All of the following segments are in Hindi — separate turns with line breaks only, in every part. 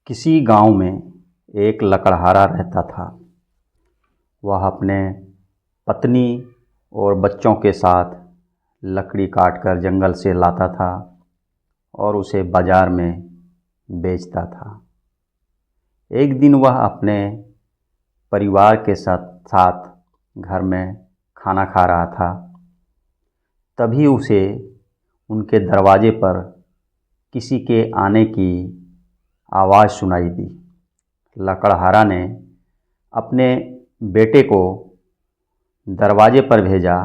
किसी गांव में एक लकड़हारा रहता था। वह अपने पत्नी और बच्चों के साथ लकड़ी काटकर जंगल से लाता था और उसे बाज़ार में बेचता था। एक दिन वह अपने परिवार के साथ घर में खाना खा रहा था। तभी उसे उनके दरवाजे पर किसी के आने की आवाज़ सुनाई दी। लकड़हारा ने अपने बेटे को दरवाजे पर भेजा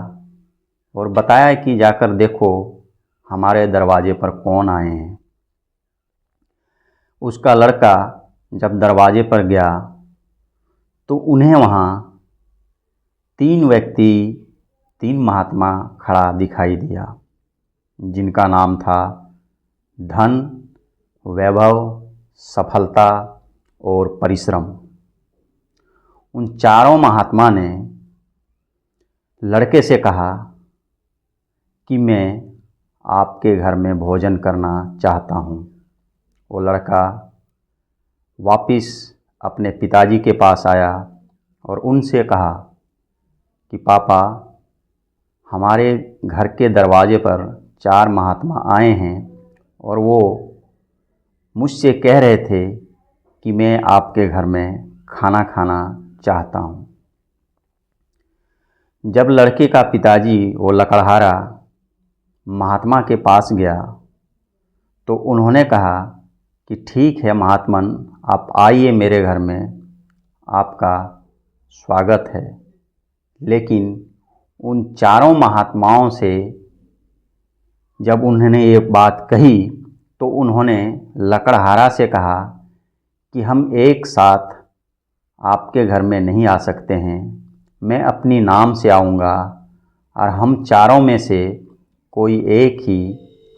और बताया कि जाकर देखो हमारे दरवाजे पर कौन आए हैं। उसका लड़का जब दरवाजे पर गया तो उन्हें वहाँ तीन महात्मा खड़ा दिखाई दिया, जिनका नाम था धन, वैभव, सफलता और परिश्रम। उन चारों महात्मा ने लड़के से कहा कि मैं आपके घर में भोजन करना चाहता हूँ। वो लड़का वापस अपने पिताजी के पास आया और उनसे कहा कि पापा, हमारे घर के दरवाजे पर 4 महात्मा आए हैं और वो मुझसे कह रहे थे कि मैं आपके घर में खाना खाना चाहता हूँ। जब लड़के का पिताजी वो लकड़हारा महात्मा के पास गया तो उन्होंने कहा कि ठीक है महात्मन, आप आइए मेरे घर में, आपका स्वागत है। लेकिन उन चारों महात्माओं से जब उन्होंने ये बात कही तो उन्होंने लकड़हारा से कहा कि हम एक साथ आपके घर में नहीं आ सकते हैं। मैं अपनी नाम से आऊँगा और हम चारों में से कोई एक ही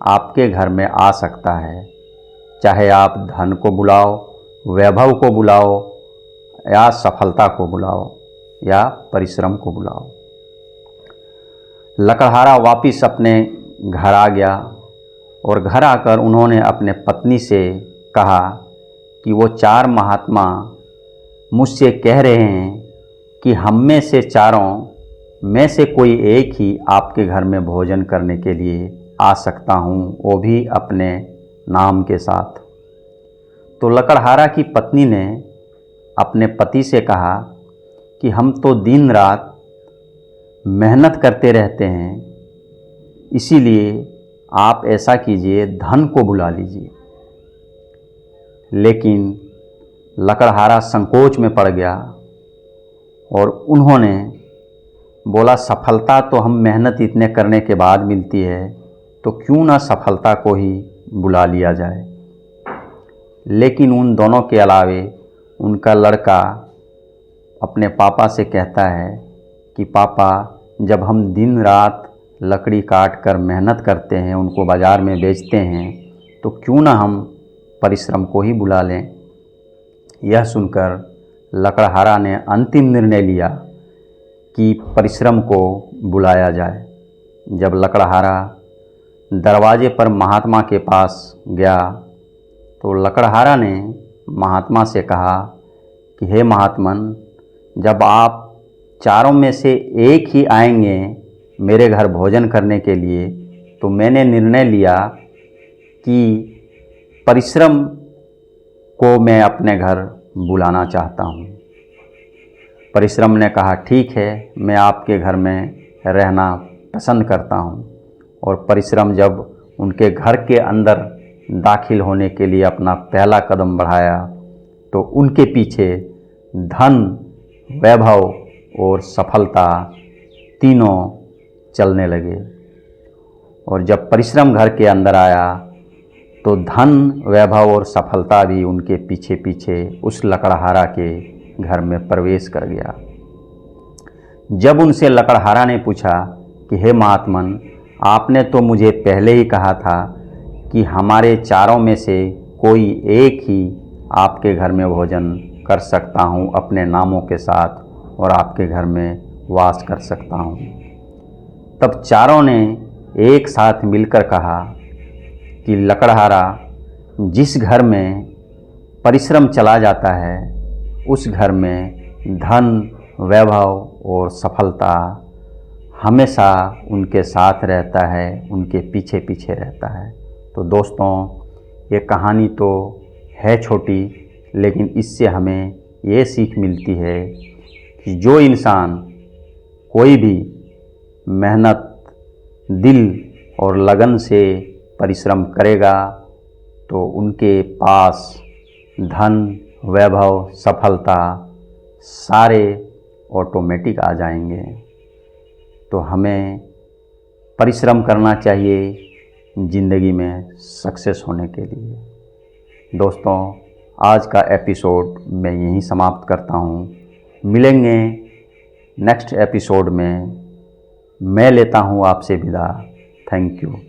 आपके घर में आ सकता है। चाहे आप धन को बुलाओ, वैभव को बुलाओ, या सफलता को बुलाओ, या परिश्रम को बुलाओ। लकड़हारा वापस अपने घर आ गया और घर आकर उन्होंने अपने पत्नी से कहा कि वो 4 महात्मा मुझसे कह रहे हैं कि हम में से चारों में से कोई एक ही आपके घर में भोजन करने के लिए आ सकता हूँ, वो भी अपने नाम के साथ। तो लकड़हारा की पत्नी ने अपने पति से कहा कि हम तो दिन रात मेहनत करते रहते हैं, इसीलिए आप ऐसा कीजिए, धन को बुला लीजिए। लेकिन लकड़हारा संकोच में पड़ गया और उन्होंने बोला, सफलता तो हम मेहनत इतने करने के बाद मिलती है, तो क्यों ना सफलता को ही बुला लिया जाए। लेकिन उन दोनों के अलावे उनका लड़का अपने पापा से कहता है कि पापा, जब हम दिन रात लकड़ी काट कर मेहनत करते हैं, उनको बाज़ार में बेचते हैं, तो क्यों ना हम परिश्रम को ही बुला लें। यह सुनकर लकड़हारा ने अंतिम निर्णय लिया कि परिश्रम को बुलाया जाए। जब लकड़हारा दरवाजे पर महात्मा के पास गया तो लकड़हारा ने महात्मा से कहा कि हे महात्मन, जब आप चारों में से एक ही आएंगे मेरे घर भोजन करने के लिए, तो मैंने निर्णय लिया कि परिश्रम को मैं अपने घर बुलाना चाहता हूँ। परिश्रम ने कहा ठीक है, मैं आपके घर में रहना पसंद करता हूँ। और परिश्रम जब उनके घर के अंदर दाखिल होने के लिए अपना पहला कदम बढ़ाया तो उनके पीछे धन, वैभव और सफलता तीनों चलने लगे। और जब परिश्रम घर के अंदर आया तो धन, वैभव और सफलता भी उनके पीछे पीछे उस लकड़हारा के घर में प्रवेश कर गया। जब उनसे लकड़हारा ने पूछा कि हे महात्मन, आपने तो मुझे पहले ही कहा था कि हमारे चारों में से कोई एक ही आपके घर में भोजन कर सकता हूँ अपने नामों के साथ, और आपके घर में वास कर सकता हूँ। तब चारों ने एक साथ मिलकर कहा कि लकड़हारा, जिस घर में परिश्रम चला जाता है उस घर में धन, वैभव और सफलता हमेशा उनके साथ रहता है, उनके पीछे पीछे रहता है। तो दोस्तों, ये कहानी तो है छोटी, लेकिन इससे हमें ये सीख मिलती है कि जो इंसान कोई भी मेहनत, दिल और लगन से परिश्रम करेगा तो उनके पास धन, वैभव, सफलता सारे ऑटोमेटिक आ जाएंगे। तो हमें परिश्रम करना चाहिए ज़िंदगी में सक्सेस होने के लिए। दोस्तों, आज का एपिसोड मैं यहीं समाप्त करता हूँ। मिलेंगे नेक्स्ट एपिसोड में। मैं लेता हूँ आपसे विदा। Thank you.